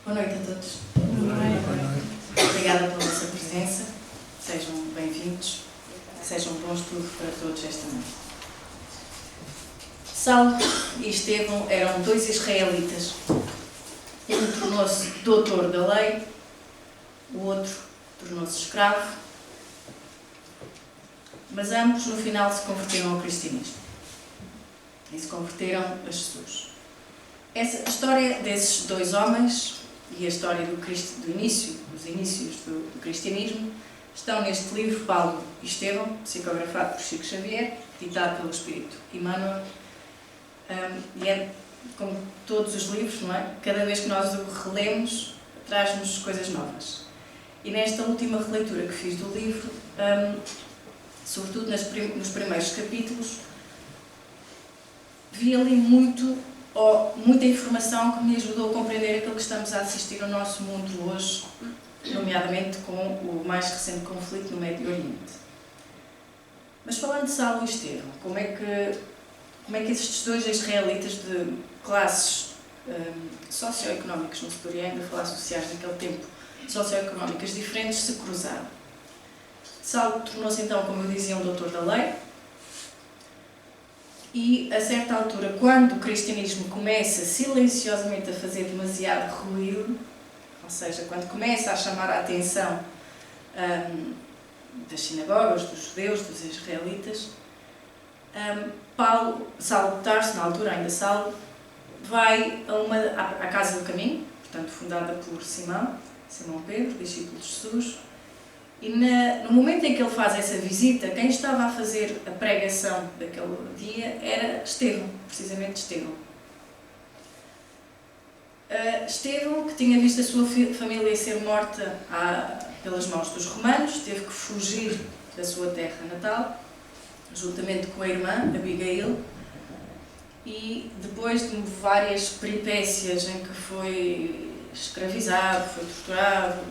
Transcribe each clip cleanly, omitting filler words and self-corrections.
Boa noite a todos. Boa noite. Obrigada pela vossa presença. Sejam bem-vindos. Sejam um bom estudo para todos esta noite. Saulo e Estevão eram dois israelitas. Um tornou-se doutor da lei, o outro tornou-se escravo, mas ambos no final se converteram ao cristianismo e se converteram a Jesus. A história desses dois homens e a história dos inícios do cristianismo estão neste livro, Paulo e Estevão, psicografado por Chico Xavier, ditado pelo Espírito Emmanuel. E é como todos os livros, não é? Cada vez que nós o relemos, traz-nos coisas novas. E nesta última releitura que fiz do livro, sobretudo nos primeiros capítulos, vi ali muita informação que me ajudou a compreender aquilo que estamos a assistir no nosso mundo hoje, nomeadamente com o mais recente conflito no Médio Oriente. Mas falando de Saulo e Estevão, como é que estes dois israelitas de classes socioeconómicas, não se poderia ainda falar sociais naquele tempo, socioeconómicas diferentes, se cruzaram? Saulo tornou-se então, como eu dizia, um doutor da lei, e a certa altura, quando o cristianismo começa silenciosamente a fazer demasiado ruído, ou seja, quando começa a chamar a atenção das sinagogas, dos judeus, dos israelitas, Saulo de Tarso, na altura ainda Saulo, vai à Casa do Caminho, portanto fundada por Simão Pedro, discípulo de Jesus, e no momento em que ele faz essa visita, quem estava a fazer a pregação daquele dia era Estevão, precisamente Estevão. Estevão, que tinha visto a sua família ser morta pelas mãos dos romanos, teve que fugir da sua terra natal, juntamente com a irmã, Abigail, e depois de várias peripécias em que foi escravizado, foi torturado,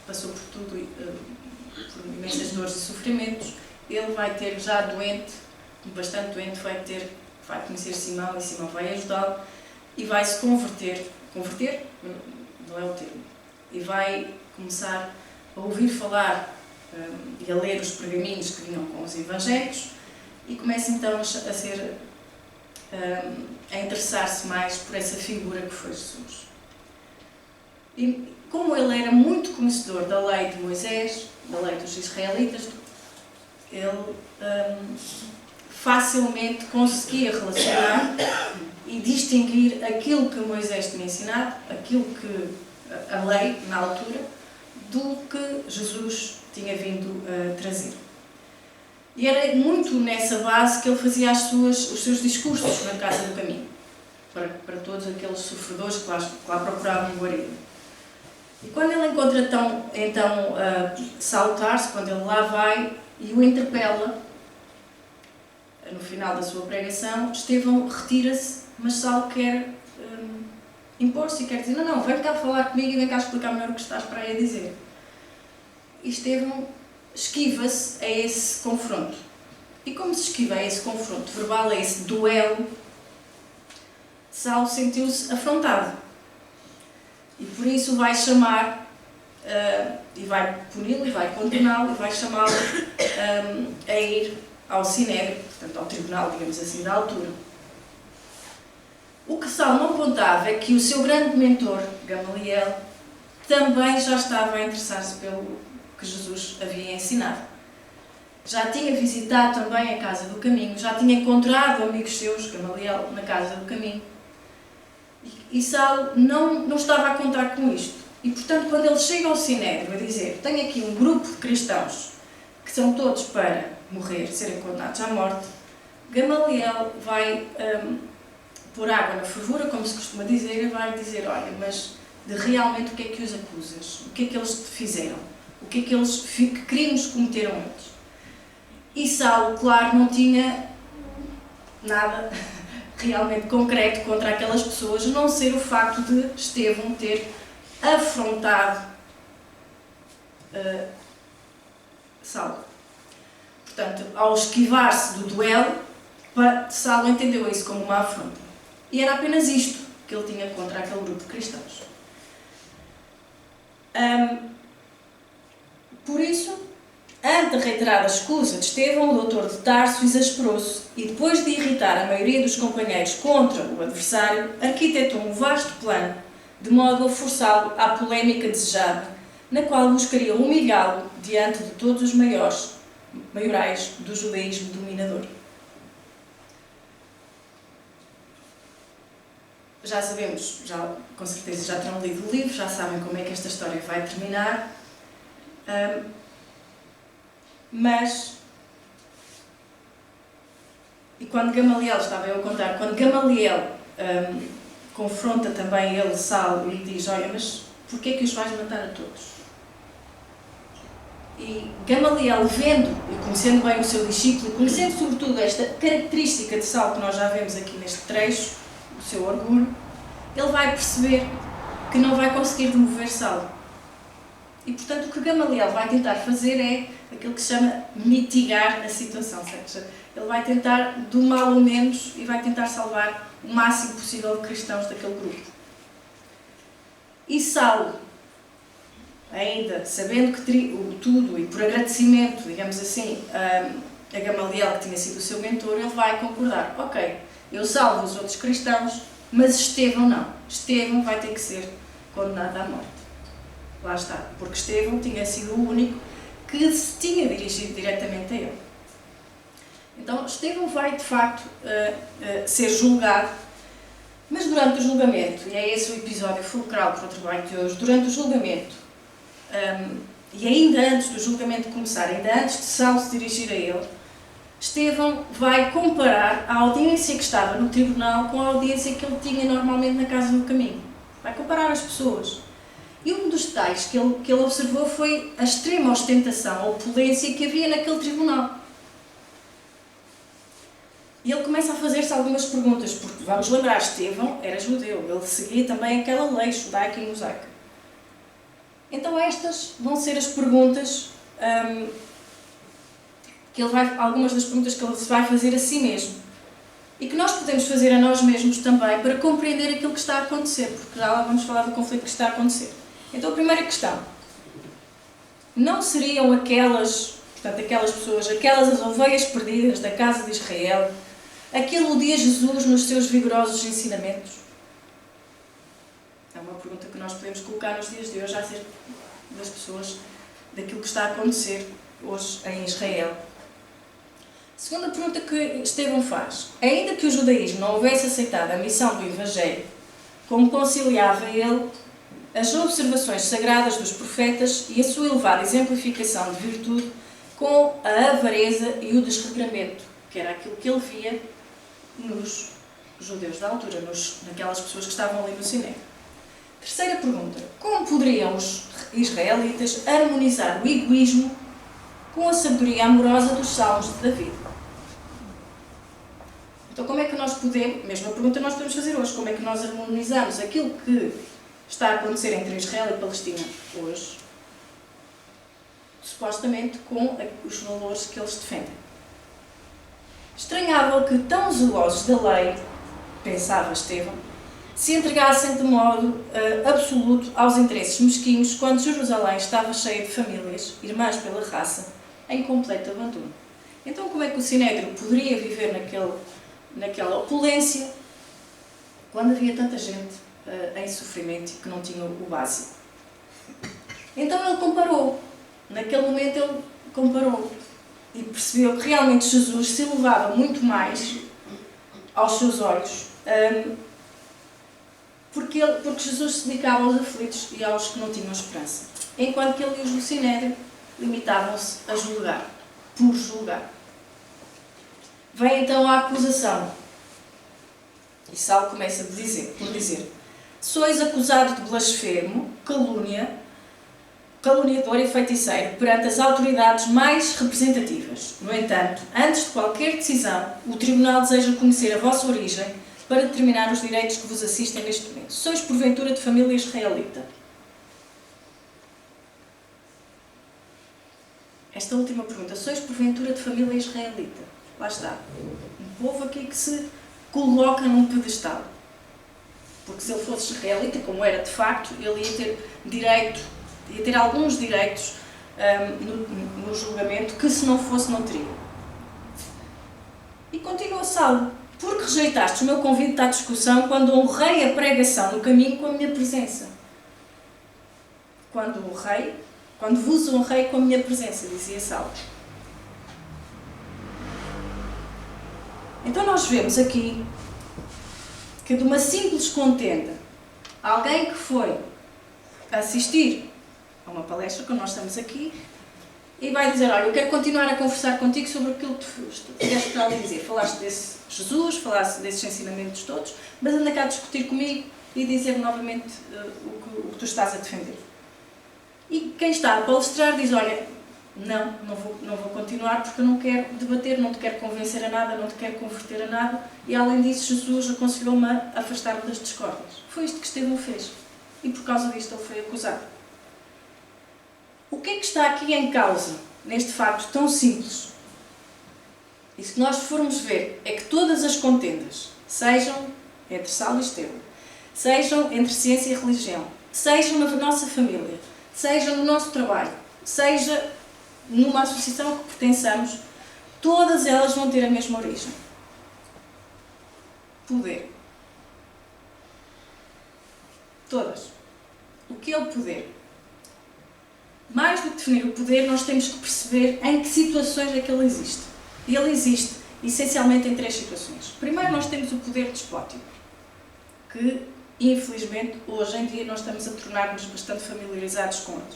passou por tudo, por imensas dores e sofrimentos, ele vai ter, já doente, bastante doente, vai conhecer Simão, e Simão vai ajudá-lo e vai se converter não é o termo, e vai começar a ouvir falar e a ler os pergaminhos que vinham com os evangelhos, e começa então a interessar-se mais por essa figura que foi Jesus. E como ele era muito conhecedor da lei de Moisés, da lei dos israelitas, ele facilmente conseguia relacionar e distinguir aquilo que Moisés tinha ensinado, aquilo que a lei, na altura, do que Jesus tinha vindo a trazer. E era muito nessa base que ele fazia os seus discursos na Casa do Caminho, para todos aqueles sofredores que lá procuravam guarida. E quando ele encontra então Saulo de Tarso, quando ele lá vai e o interpela, no final da sua pregação, Estevão retira-se, mas Saulo quer impor-se e quer dizer, não, vem cá falar comigo e vem cá explicar melhor o que estás para aí a dizer. E Estevão esquiva-se a esse confronto. E como se esquiva a esse confronto verbal, a esse duelo, Saulo sentiu-se afrontado. E por isso vai chamar, e vai puni-lo, e vai condená-lo, e vai chamá-lo a ir ao Sinédrio, portanto ao tribunal, digamos assim, da altura. O que Saulo não apontava é que o seu grande mentor, Gamaliel, também já estava a interessar-se pelo que Jesus havia ensinado. Já tinha visitado também a Casa do Caminho, já tinha encontrado amigos seus, Gamaliel, na Casa do Caminho. E Saulo não estava a contar com isto. E, portanto, quando ele chega ao Sinédrio a dizer, tenho aqui um grupo de cristãos que são todos para morrer, serem condenados à morte, Gamaliel vai pôr água na fervura, como se costuma dizer, e vai dizer, olha, mas realmente o que é que os acusas? O que é que eles te fizeram? Que crimes cometeram eles? E Saulo, claro, não tinha nada realmente concreto contra aquelas pessoas, a não ser o facto de Estevão ter afrontado Saulo. Portanto, ao esquivar-se do duelo, Saulo entendeu isso como uma afronta. E era apenas isto que ele tinha contra aquele grupo de cristãos. Por isso, ante a reiterada escusa de Estevão, o doutor de Tarso exasperou-se e, depois de irritar a maioria dos companheiros contra o adversário, arquitetou um vasto plano, de modo a forçá-lo à polémica desejada, na qual buscaria humilhá-lo diante de todos os maiorais do judaísmo dominador. Já sabemos, com certeza já terão lido o livro, já sabem como é que esta história vai terminar. E quando Gamaliel, estava eu a contar, quando Gamaliel confronta também ele, Saulo, e diz: olha, mas porquê é que os vais matar a todos? E Gamaliel, vendo e conhecendo bem o seu discípulo, conhecendo sobretudo esta característica de Saulo que nós já vemos aqui neste trecho, o seu orgulho, ele vai perceber que não vai conseguir demover Saulo. E, portanto, o que Gamaliel vai tentar fazer é aquilo que se chama mitigar a situação, ou seja, ele vai tentar, do mal ao menos, e vai tentar salvar o máximo possível de cristãos daquele grupo. E Saulo, ainda sabendo que tudo, e por agradecimento, digamos assim, a Gamaliel, que tinha sido o seu mentor, ele vai concordar: ok, eu salvo os outros cristãos, mas Estevão não. Estevão vai ter que ser condenado à morte. Lá está, porque Estevão tinha sido o único que se tinha dirigido diretamente a ele. Então, Estevão vai, de facto, ser julgado, mas durante o julgamento, e é esse o episódio fulcral para o trabalho de hoje, durante o julgamento, e ainda antes do julgamento começar, ainda antes de Saulo se dirigir a ele, Estevão vai comparar a audiência que estava no tribunal com a audiência que ele tinha normalmente na casa do caminho. Vai comparar as pessoas. E um dos detalhes que ele observou foi a extrema ostentação, a opulência que havia naquele tribunal. E ele começa a fazer-se algumas perguntas, porque, vamos lembrar, Estevão era judeu, ele seguia também aquela lei judaica e mosaica. Então estas vão ser as perguntas, algumas das perguntas que ele se vai fazer a si mesmo. E que nós podemos fazer a nós mesmos também para compreender aquilo que está a acontecer, porque já lá vamos falar do conflito que está a acontecer. Então, a primeira questão: não seriam aquelas pessoas, aquelas as ovelhas perdidas da casa de Israel, a que aludia Jesus nos seus vigorosos ensinamentos? É uma pergunta que nós podemos colocar nos dias de hoje acerca das pessoas, daquilo que está a acontecer hoje em Israel. Segunda pergunta que Estevão faz: ainda que o judaísmo não houvesse aceitado a missão do Evangelho, como conciliava ele as observações sagradas dos profetas e a sua elevada exemplificação de virtude com a avareza e o desregramento, que era aquilo que ele via nos judeus da altura, naquelas pessoas que estavam ali no Sinédrio? Terceira pergunta: como poderiam os israelitas harmonizar o egoísmo com a sabedoria amorosa dos salmos de David? Então, como é que nós podemos, mesma pergunta nós podemos fazer hoje, como é que nós harmonizamos aquilo que está a acontecer entre Israel e Palestina hoje, supostamente com os valores que eles defendem? Estranhável que tão zelosos da lei, pensava Estevão, se entregassem de modo absoluto aos interesses mesquinhos quando Jerusalém estava cheia de famílias, irmãs pela raça, em completo abandono. Então, como é que o Sinédrio poderia viver naquela opulência quando havia tanta gente em sofrimento e que não tinha o básico? Então ele comparou. Naquele momento ele comparou e percebeu que realmente Jesus se elevava muito mais aos seus olhos, porque Jesus se dedicava aos aflitos e aos que não tinham esperança, enquanto que ele e os do Sinédrio limitavam-se a julgar, por julgar. Vem então a acusação. E Saulo começa por dizer: sois acusado de blasfemo, caluniador e feiticeiro perante as autoridades mais representativas. No entanto, antes de qualquer decisão, o Tribunal deseja conhecer a vossa origem para determinar os direitos que vos assistem neste momento. Sois porventura de família israelita? Esta última pergunta: sois porventura de família israelita? Lá está. Um povo aqui que se coloca num pedestal. Porque se ele fosse israelita, como era de facto, ele ia ter direito ia ter alguns direitos no julgamento que se não fosse não teria. E continua Saulo: porque rejeitaste o meu convite à discussão quando honrei a pregação no caminho com a minha presença. Quando vos honrei com a minha presença, dizia Saulo. Então nós vemos aqui que de uma simples contenda, alguém que foi assistir a uma palestra, como nós estamos aqui, e vai dizer: olha, eu quero continuar a conversar contigo sobre aquilo que tu tiveste para ali dizer. Falaste desse Jesus, falaste desses ensinamentos todos, mas anda cá a discutir comigo e dizer novamente o que tu estás a defender. E quem está a palestrar diz: olha, não vou continuar porque eu não quero debater, não te quero convencer a nada, não te quero converter a nada. E além disso, Jesus aconselhou-me a afastar-me das discórdias. Foi isto que Estevão fez. E por causa disto ele foi acusado. O que é que está aqui em causa, neste facto tão simples? E se nós formos ver, é que todas as contendas, sejam entre Saulo e Estevão, sejam entre ciência e religião, sejam na nossa família, sejam no nosso trabalho, seja numa associação a que pertençamos, todas elas vão ter a mesma origem: poder. Todas. O que é o poder? Mais do que definir o poder, nós temos que perceber em que situações é que ele existe. E ele existe essencialmente em 3 situações. Primeiro, nós temos o poder despótico, que infelizmente hoje em dia nós estamos a tornar-nos bastante familiarizados com eles.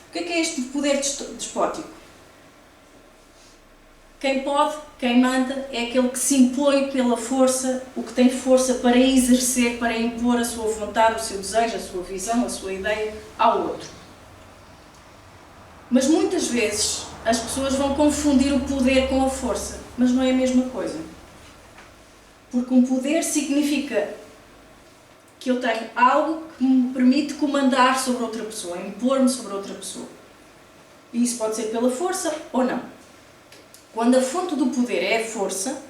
O que é este poder despótico? Quem pode, quem manda, é aquele que se impõe pela força, o que tem força para exercer, para impor a sua vontade, o seu desejo, a sua visão, a sua ideia ao outro. Mas muitas vezes as pessoas vão confundir o poder com a força, mas não é a mesma coisa. Porque um poder significa que eu tenho algo que me permite comandar sobre outra pessoa, impor-me sobre outra pessoa. E isso pode ser pela força ou não. Quando a fonte do poder é a força,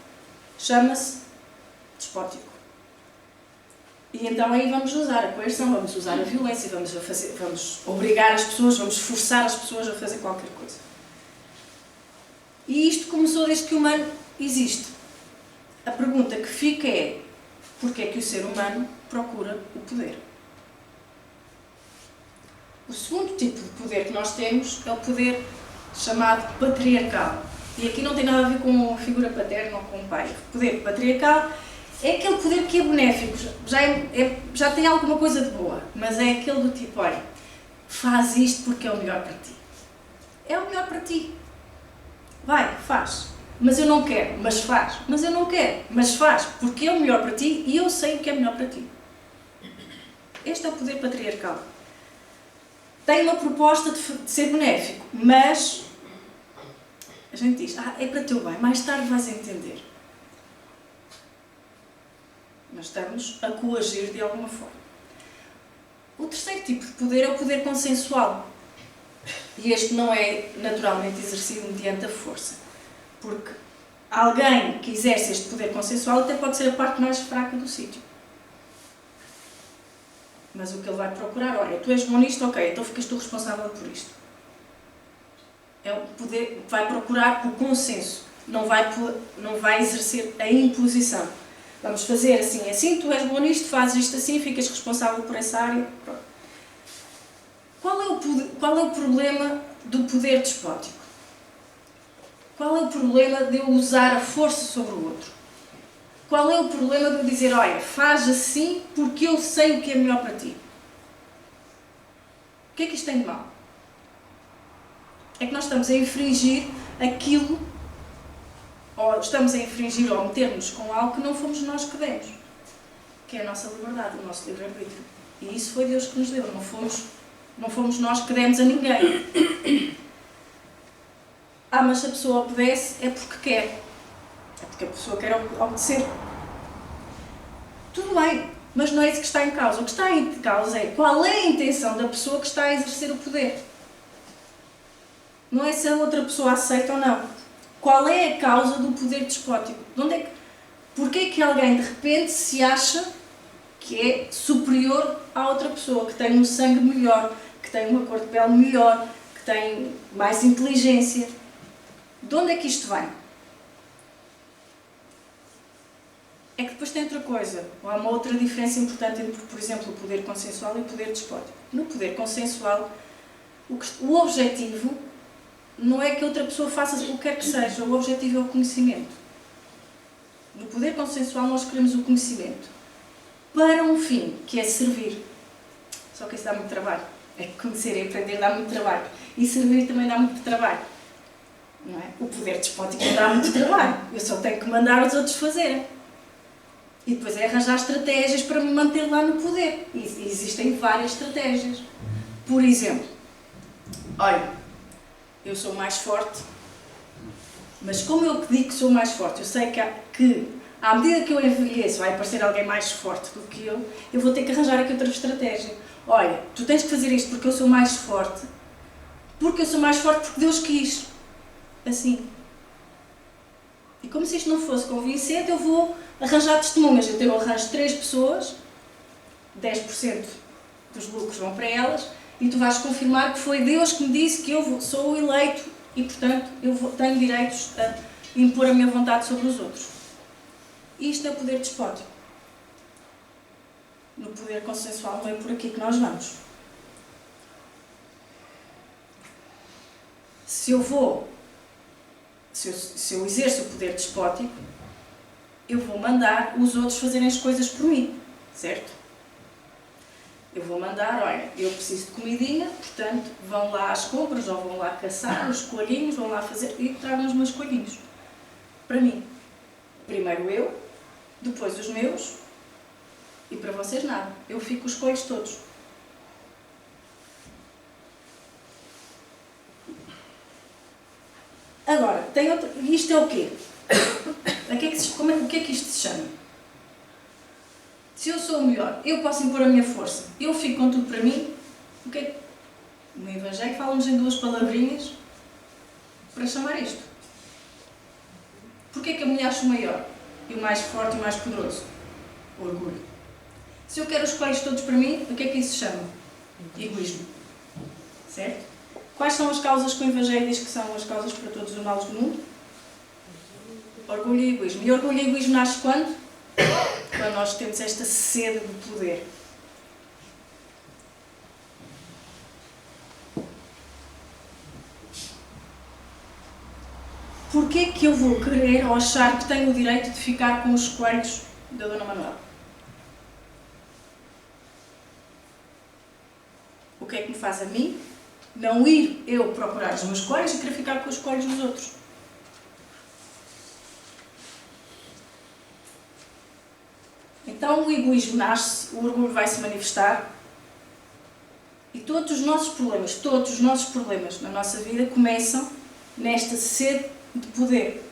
chama-se despótico. E então aí vamos usar a coerção, vamos usar a violência, vamos obrigar as pessoas, vamos forçar as pessoas a fazer qualquer coisa. E isto começou desde que o humano existe. A pergunta que fica é: porquê é que o ser humano procura o poder? O segundo tipo de poder que nós temos é o poder chamado patriarcal. E aqui não tem nada a ver com a figura paterna ou com o pai. O poder patriarcal é aquele poder que é benéfico, já tem alguma coisa de boa, mas é aquele do tipo: olha, faz isto porque é o melhor para ti. É o melhor para ti. Vai, faz. Mas eu não quero, mas faz. Mas eu não quero, mas faz, porque é o melhor para ti e eu sei o que é melhor para ti. Este é o poder patriarcal. Tem uma proposta de ser benéfico, mas a gente diz: é para teu bem, mais tarde vais entender. Mas estamos a coagir de alguma forma. O terceiro tipo de poder é o poder consensual. E este não é naturalmente exercido mediante a força. Porque alguém que exerce este poder consensual até pode ser a parte mais fraca do sítio. Mas o que ele vai procurar: olha, tu és bom nisto, ok, então ficas tu responsável por isto. É o poder, vai procurar o consenso. Não vai exercer a imposição. Vamos fazer assim, assim, tu és bom nisto, fazes isto assim, ficas responsável por essa área. Pronto. Qual é o problema do poder despótico? Qual é o problema de eu usar a força sobre o outro? Qual é o problema de eu dizer: olha, faz assim porque eu sei o que é melhor para ti? O que é que isto tem de mal? É que nós estamos a infringir aquilo, ou estamos a infringir ou a meter-nos com algo que não fomos nós que demos, que é a nossa liberdade, o nosso livre-arbítrio. E isso foi Deus que nos deu, não fomos nós que demos a ninguém. Mas se a pessoa obedece é porque quer. É porque a pessoa quer obedecer. Tudo bem, mas não é isso que está em causa. O que está em causa é qual é a intenção da pessoa que está a exercer o poder. Não é se a outra pessoa aceita ou não. Qual é a causa do poder despótico? Porquê é que alguém de repente se acha que é superior à outra pessoa, que tem um sangue melhor, que tem uma cor de pele melhor, que tem mais inteligência. De onde é que isto vem? É que depois tem outra coisa, ou há uma outra diferença importante entre, por exemplo, o poder consensual e o poder despótico. No poder consensual, o objetivo não é que outra pessoa faça o que quer que seja, o objetivo é o conhecimento. No poder consensual nós queremos o conhecimento para um fim, que é servir. Só que isso dá muito trabalho. É que conhecer e aprender dá muito trabalho. E servir também dá muito trabalho. Não é? O poder despótico dá muito trabalho. Eu só tenho que mandar os outros fazerem. E depois é arranjar estratégias para me manter lá no poder. E existem várias estratégias. Por exemplo, olha, eu sou mais forte, mas como eu digo que sou mais forte, eu sei que à medida que eu envelheço vai aparecer alguém mais forte do que eu vou ter que arranjar aqui outra estratégia. Olha, tu tens que fazer isto porque eu sou mais forte, porque Deus quis. Assim. E como se isto não fosse convincente, eu vou arranjar testemunhas. Então eu arranjo 3 pessoas, 10% dos lucros vão para elas, e tu vais confirmar que foi Deus que me disse que eu sou o eleito e, portanto, tenho direitos a impor a minha vontade sobre os outros. Isto é o poder despótico. No poder consensual não é por aqui que nós vamos. Se eu exerço o poder despótico, eu vou mandar os outros fazerem as coisas por mim, certo? Eu vou mandar, olha, eu preciso de comidinha, portanto, vão lá às compras, ou vão lá caçar os coelhinhos, vão lá fazer, e tragam os meus coelhinhos. Para mim. Primeiro eu, depois os meus, e para vocês nada. Eu fico com os coelhos todos. Agora, tem outro, isto é o quê? O que é que isto se chama? Se eu sou o melhor, eu posso impor a minha força, eu fico com tudo para mim, o que é que... No Evangelho falamos em 2 palavrinhas para chamar isto. Porquê é que eu me acho maior? E o mais forte e o mais poderoso? O orgulho. Se eu quero os coelhos todos para mim, o que é que isso se chama? Egoísmo. Certo? Quais são as causas que o Evangelho diz que são as causas para todos os males do mundo? Orgulho e egoísmo. E orgulho e egoísmo nasce quando? Quando nós temos esta sede de poder. Porquê que eu vou querer ou achar que tenho o direito de ficar com os coelhos da Dona Manuela? O que é que me faz a mim não ir eu procurar os meus coelhos e querer ficar com os coelhos dos outros? Então o egoísmo nasce, o orgulho vai se manifestar e todos os nossos problemas na nossa vida começam nesta sede de poder.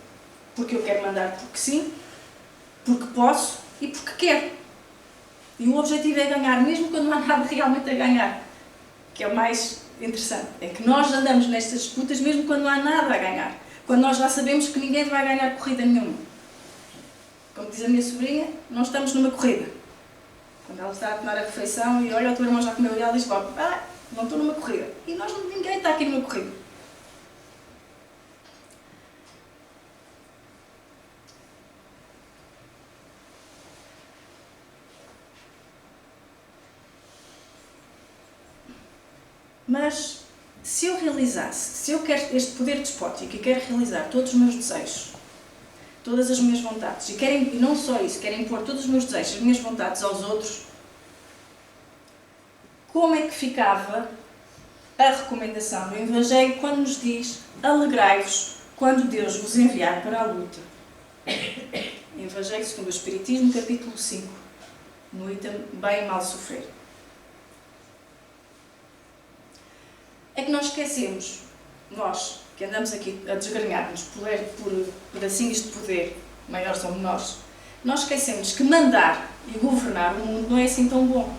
Porque eu quero mandar porque sim, porque posso e porque quero. E o objetivo é ganhar, mesmo quando não há nada realmente a ganhar. Que é o mais interessante. É que nós andamos nestas disputas mesmo quando não há nada a ganhar. Quando nós já sabemos que ninguém vai ganhar corrida nenhuma. Como diz a minha sobrinha, não estamos numa corrida. Quando ela está a tomar a refeição e olha, o teu irmão já comeu e ela diz logo, não estou numa corrida. E ninguém está aqui numa corrida. Mas, se eu quero este poder despótico e quero realizar todos os meus desejos, todas as minhas vontades, e não só isso, quero impor todos os meus desejos, as minhas vontades aos outros, como é que ficava a recomendação do Evangelho quando nos diz alegrai-vos quando Deus vos enviar para a luta? Evangelho segundo o Espiritismo, capítulo 5, no item bem e mal sofrer. É que nós esquecemos, nós que andamos aqui a desgranhar-nos por pedacinhos de poder, maiores ou menores, nós esquecemos que mandar e governar o mundo não é assim tão bom.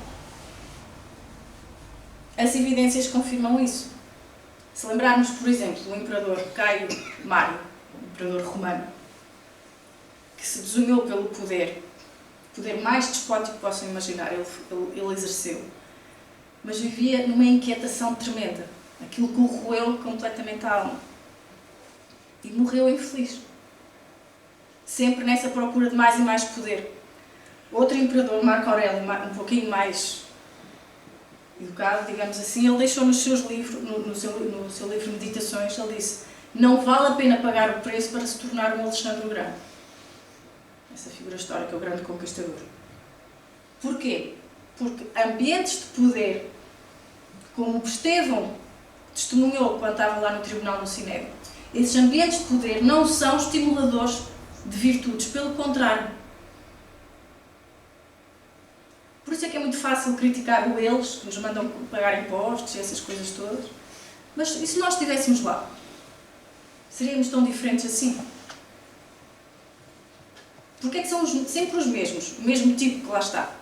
As evidências confirmam isso. Se lembrarmos, por exemplo, do imperador Caio Mário, o imperador romano, que se desunhou pelo poder, o poder mais despótico que possam imaginar, ele exerceu. mas vivia numa inquietação tremenda. Aquilo corroeu completamente a alma. E morreu infeliz. Sempre nessa procura de mais e mais poder. Outro imperador, Marco Aurélio, um pouquinho mais educado, digamos assim, ele deixou nos seus livros, no seu livro Meditações, ele disse: não vale a pena pagar o preço para se tornar um Alexandre o Grande. Essa figura histórica, o grande conquistador. Porquê? Porque ambientes de poder, como o Estevão testemunhou quando estava lá no tribunal no Sinédrio, esses ambientes de poder não são estimuladores de virtudes, pelo contrário. Por isso é que é muito fácil criticar eles, que nos mandam pagar impostos e essas coisas todas. Mas e se nós estivéssemos lá? Seríamos tão diferentes assim? Porque é que são sempre os mesmos, o mesmo tipo que lá está?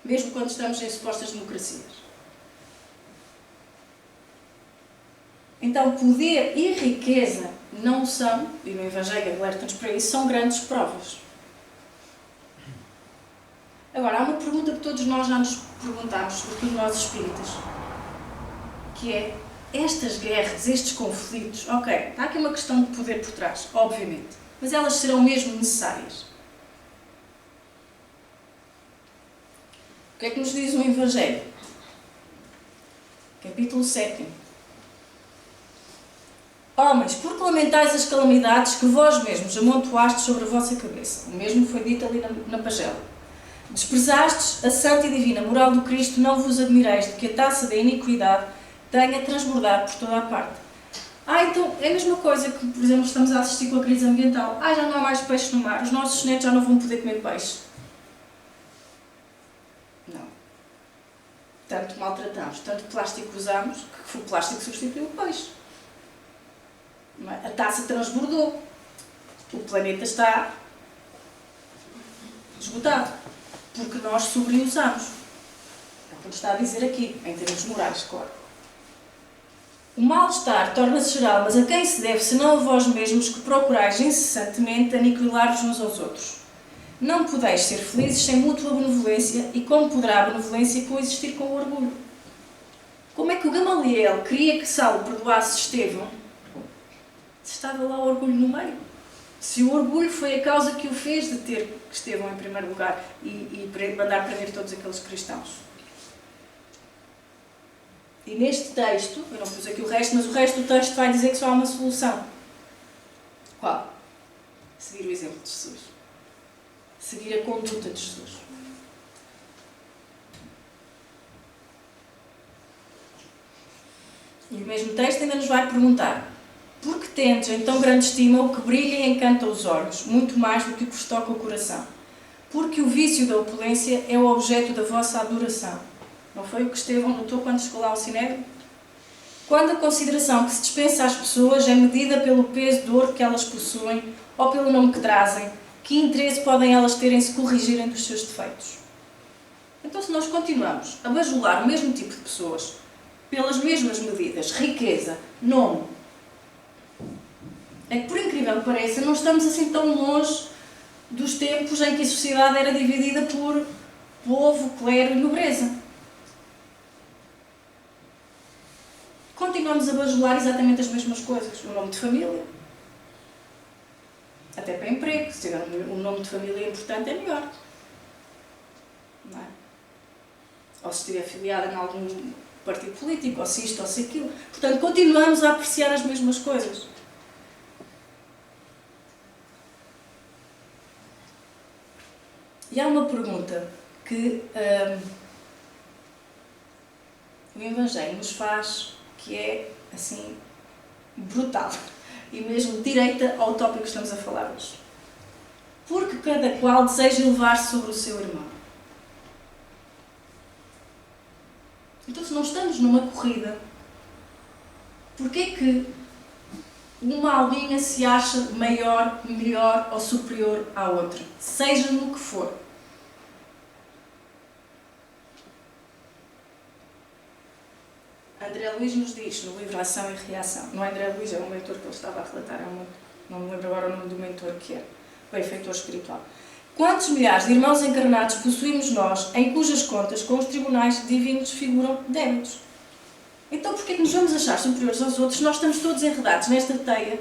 Mesmo quando estamos em supostas democracias. Então, poder e riqueza não são, e no Evangelho alerta-nos para isso, são grandes provas. Agora, há uma pergunta que todos nós já nos perguntamos, sobretudo nós espíritas, que é: estas guerras, estes conflitos, ok, está aqui uma questão de poder por trás, obviamente, mas elas serão mesmo necessárias? O que é que nos diz o Evangelho? Capítulo 7. Homens, por que lamentais as calamidades que vós mesmos amontoastes sobre a vossa cabeça? O mesmo foi dito ali na pagela. Desprezastes a santa e divina moral do Cristo, não vos admireis de que a taça da iniquidade tenha transbordado por toda a parte. Então, é a mesma coisa que, por exemplo, estamos a assistir com a crise ambiental. Já não há mais peixe no mar, os nossos netos já não vão poder comer peixe. Não. Tanto maltratamos, tanto plástico usamos, que o plástico substituiu o peixe. A taça transbordou. O planeta está esgotado. Porque nós sobreusamos. É o que nos está a dizer aqui, em termos morais, claro. O mal-estar torna-se geral, mas a quem se deve, senão a vós mesmos, que procurais incessantemente aniquilar-vos uns aos outros? Não podeis ser felizes sem mútua benevolência, e como poderá a benevolência coexistir com o orgulho? Como é que o Gamaliel queria que Saulo perdoasse Estevão, se estava lá o orgulho no meio? Se o orgulho foi a causa que o fez de ter Estevão em primeiro lugar e mandar prender todos aqueles cristãos. E neste texto, eu não pus aqui o resto, mas o resto do texto vai dizer que só há uma solução. Qual? Seguir o exemplo de Jesus. Seguir a conduta de Jesus. E o mesmo texto ainda nos vai perguntar: por que tendes em tão grande estima o que brilha e encanta os olhos, muito mais do que o que vos toca o coração? Porque o vício da opulência é o objeto da vossa adoração. Não foi o que Estevão notou quando chegou lá ao Sinédrio? Quando a consideração que se dispensa às pessoas é medida pelo peso de ouro que elas possuem ou pelo nome que trazem, que interesse podem elas ter em se corrigirem dos seus defeitos? Então, se nós continuamos a bajular o mesmo tipo de pessoas, pelas mesmas medidas, riqueza, nome, é que, por incrível que pareça, não estamos assim tão longe dos tempos em que a sociedade era dividida por povo, clero e nobreza. Continuamos a bajular exatamente as mesmas coisas. O nome de família. Até para emprego. Se tiver um nome de família importante, é melhor. Não é? Ou se estiver afiliada em algum partido político, ou se isto, ou se aquilo. Portanto, continuamos a apreciar as mesmas coisas. E há uma pergunta que o Evangelho nos faz, que é, assim, brutal. E mesmo direita ao tópico que estamos a falar hoje. Porque cada qual deseja elevar-se sobre o seu irmão. Então, se não estamos numa corrida, porquê é que uma linha se acha maior, melhor ou superior à outra? Seja no que for. André Luiz nos diz, no livro Ação e Reação, não é André Luiz, é um mentor que ele estava a relatar, não me lembro agora o nome do mentor que é, o benfeitor espiritual. Quantos milhares de irmãos encarnados possuímos nós, em cujas contas com os tribunais divinos figuram débitos? Então, porquê que nos vamos achar superiores aos outros se nós estamos todos enredados nesta teia?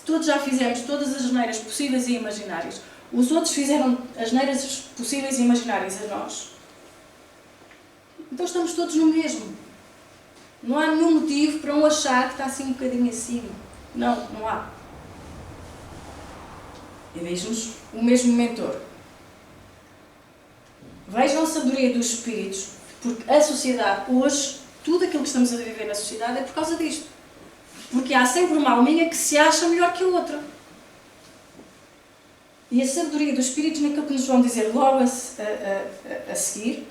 Todos já fizemos todas as asneiras possíveis e imaginárias. Os outros fizeram asneiras possíveis e imaginárias a nós. Então estamos todos no mesmo. Não há nenhum motivo para um achar que está assim um bocadinho acima. Não, não há. E diz-nos o mesmo mentor. Vejam a sabedoria dos espíritos, porque a sociedade hoje, tudo aquilo que estamos a viver na sociedade é por causa disto. Porque há sempre uma alminha que se acha melhor que a outra. E a sabedoria dos espíritos naquilo que nos vão dizer logo a seguir,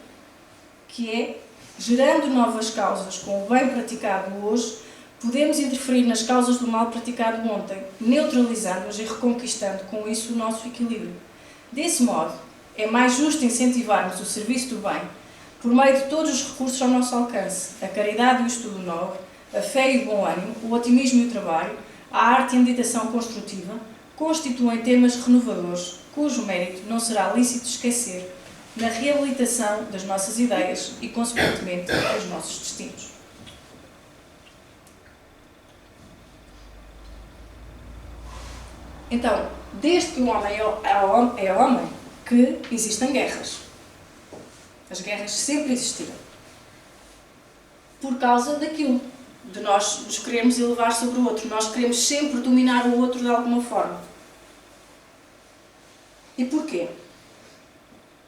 que é, gerando novas causas com o bem praticado hoje, podemos interferir nas causas do mal praticado ontem, neutralizando-as e reconquistando com isso o nosso equilíbrio. Desse modo, é mais justo incentivarmos o serviço do bem, por meio de todos os recursos ao nosso alcance, a caridade e o estudo nobre, a fé e o bom ânimo, o otimismo e o trabalho, a arte e a meditação construtiva, constituem temas renovadores, cujo mérito não será lícito esquecer na reabilitação das nossas ideias e, consequentemente, dos nossos destinos. Então, desde que o homem é homem, que existem guerras. As guerras sempre existiram. Por causa daquilo, de nós nos queremos elevar sobre o outro. Nós queremos sempre dominar o outro de alguma forma. E porquê?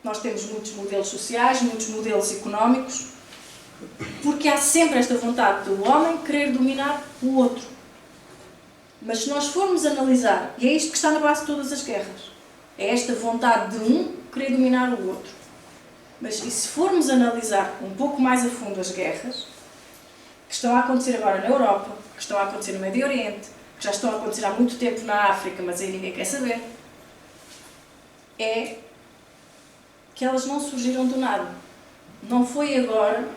Nós temos muitos modelos sociais, muitos modelos económicos, porque há sempre esta vontade do homem querer dominar o outro. Mas se nós formos analisar, e é isto que está na base de todas as guerras, é esta vontade de um querer dominar o outro. Mas e se formos analisar um pouco mais a fundo as guerras, que estão a acontecer agora na Europa, que estão a acontecer no Médio Oriente, que já estão a acontecer há muito tempo na África, mas aí ninguém quer saber, é que elas não surgiram do nada. Não foi agora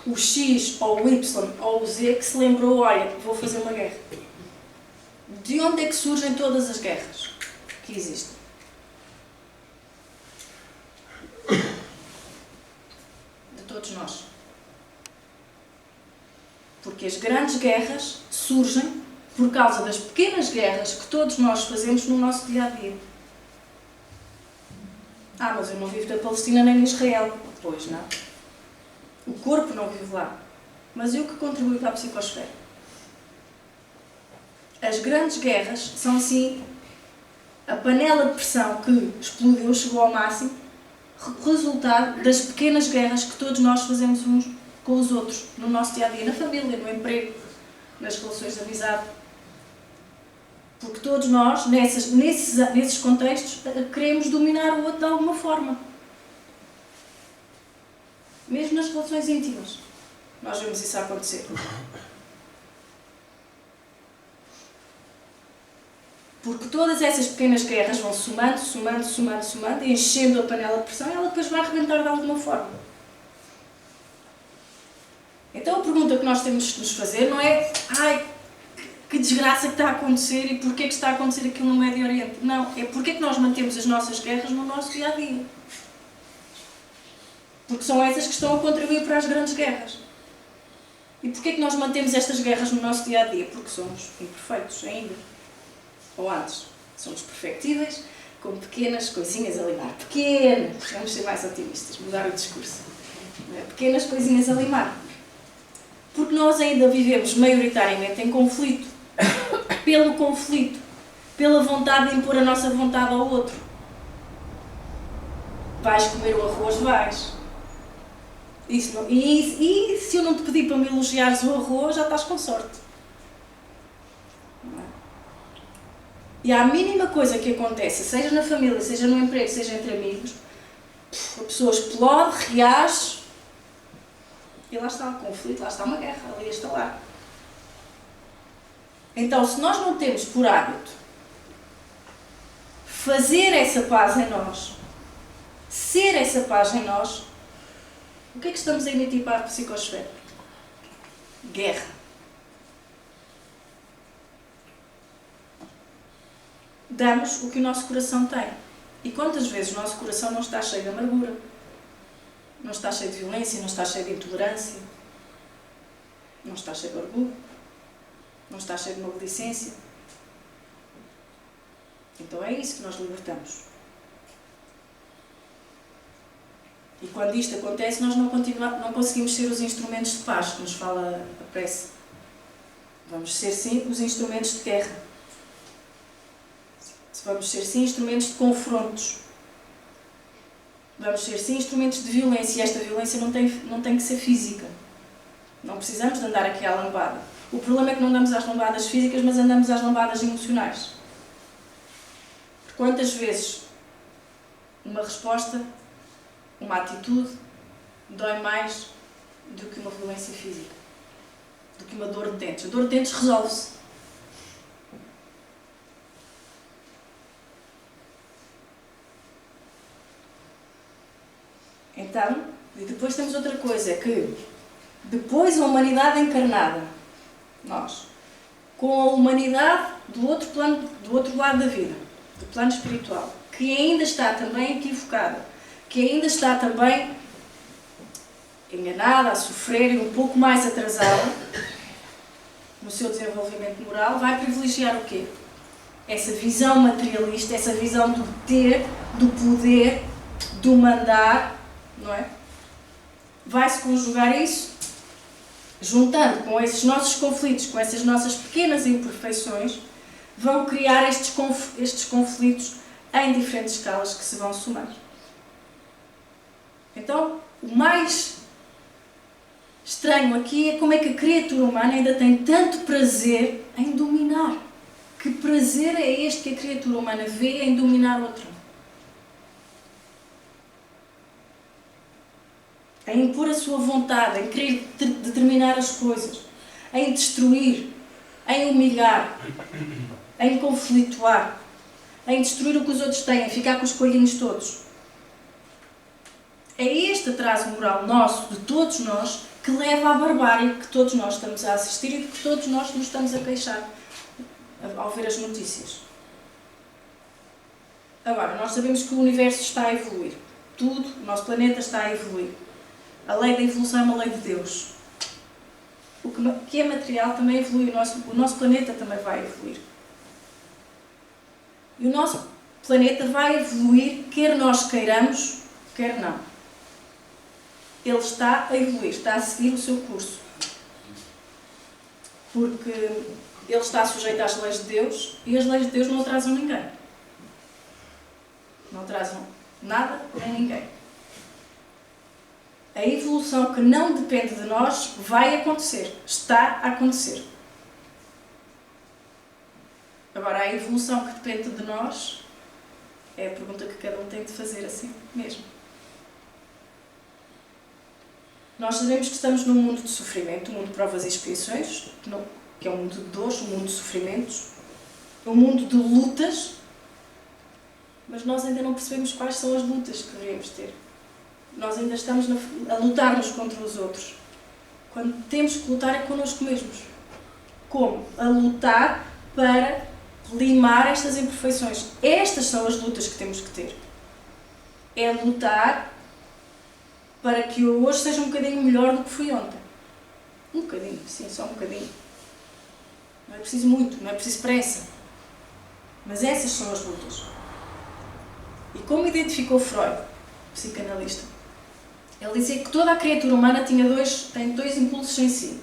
o X ou o Y ou o Z que se lembrou, olha, vou fazer uma guerra. De onde é que surgem todas as guerras que existem? De todos nós. Porque as grandes guerras surgem por causa das pequenas guerras que todos nós fazemos no nosso dia-a-dia. Ah, mas eu não vivo na Palestina nem em Israel. Pois não. O corpo não vive lá. Mas e o que contribui para a psicosfera? As grandes guerras são, assim, a panela de pressão que explodiu, chegou ao máximo, resultado das pequenas guerras que todos nós fazemos uns com os outros, no nosso dia-a-dia, na família, no emprego, nas relações de amizade. Porque todos nós, nesses contextos, queremos dominar o outro de alguma forma. Mesmo nas relações íntimas. Nós vemos isso acontecer. Porque todas essas pequenas guerras vão somando, enchendo a panela de pressão e ela depois vai arrebentar de alguma forma. Então a pergunta que nós temos de nos fazer não é ai, que desgraça que está a acontecer e porquê que está a acontecer aquilo no Médio Oriente. Não, é porquê que nós mantemos as nossas guerras no nosso dia-a-dia. Porque são essas que estão a contribuir para as grandes guerras. E porquê que nós mantemos estas guerras no nosso dia-a-dia? Porque somos imperfeitos ainda. Ou antes, somos perfectíveis, com pequenas coisinhas a limar. Pequenas, vamos ser mais otimistas, mudar o discurso. Pequenas coisinhas a limar. Porque nós ainda vivemos maioritariamente em conflito. Pelo conflito. Pela vontade de impor a nossa vontade ao outro. Vais comer o arroz, vais. Isso não, e se eu não te pedir para me elogiares o arroz, já estás com sorte. E a mínima coisa que acontece, seja na família, seja no emprego, seja entre amigos, a pessoa explode, reage, e lá está o conflito, lá está uma guerra, ali está lá. Então, se nós não temos por hábito fazer essa paz em nós, ser essa paz em nós, o que é que estamos a emitir para a psicosfera? Guerra. Damos o que o nosso coração tem. E quantas vezes o nosso coração não está cheio de amargura, não está cheio de violência, não está cheio de intolerância, não está cheio de orgulho, não está cheio de maledicência. Então é isso que nós libertamos. E quando isto acontece, nós não conseguimos ser os instrumentos de paz, que nos fala a prece. Vamos ser, sim, os instrumentos de guerra. Vamos ser, sim, instrumentos de confrontos. Vamos ser, sim, instrumentos de violência. E esta violência não tem que ser física. Não precisamos de andar aqui à lambada. O problema é que não andamos às lambadas físicas, mas andamos às lambadas emocionais. Porque quantas vezes uma resposta, uma atitude, dói mais do que uma violência física, do que uma dor de dentes. A dor de dentes resolve-se. Então, e depois temos outra coisa, que depois a humanidade encarnada, nós, com a humanidade do outro plano, do outro lado da vida, do plano espiritual, que ainda está também equivocada, que ainda está também enganada, a sofrer e um pouco mais atrasada no seu desenvolvimento moral, vai privilegiar o quê? Essa visão materialista, essa visão do ter, do poder, do mandar, não é? Vai-se conjugar isso, juntando com esses nossos conflitos, com essas nossas pequenas imperfeições, vão criar estes conflitos em diferentes escalas que se vão somar. Então, o mais estranho aqui é como é que a criatura humana ainda tem tanto prazer em dominar. Que prazer é este que a criatura humana vê em dominar outra? Em impor a sua vontade, em querer determinar as coisas, em destruir, em humilhar, em conflituar, em destruir o que os outros têm, em ficar com os coelhinhos todos. É este atraso moral nosso, de todos nós, que leva à barbárie que todos nós estamos a assistir e de que todos nós nos estamos a queixar ao ver as notícias. Agora, nós sabemos que o universo está a evoluir. Tudo, o nosso planeta está a evoluir. A lei da evolução é uma lei de Deus. O que é material também evolui, o nosso planeta também vai evoluir. E o nosso planeta vai evoluir, quer nós queiramos, quer não. Ele está a evoluir, está a seguir o seu curso. Porque ele está sujeito às leis de Deus e as leis de Deus não atrasam ninguém. Não atrasam nada nem ninguém. A evolução que não depende de nós vai acontecer, está a acontecer. Agora, a evolução que depende de nós é a pergunta que cada um tem de fazer assim mesmo. Nós sabemos que estamos num mundo de sofrimento, um mundo de provas e expiações, que é um mundo de dores, um mundo de sofrimentos, um mundo de lutas, mas nós ainda não percebemos quais são as lutas que deveríamos ter. Nós ainda estamos a lutar-nos contra os outros, quando temos que lutar é connosco mesmos. Como? A lutar para limar estas imperfeições. Estas são as lutas que temos que ter. É lutar para que eu hoje seja um bocadinho melhor do que fui ontem. Um bocadinho, sim, só um bocadinho. Não é preciso muito, não é preciso pressa. Mas essas são as lutas. E como identificou Freud, psicanalista, ele dizia que toda a criatura humana tem dois impulsos em si,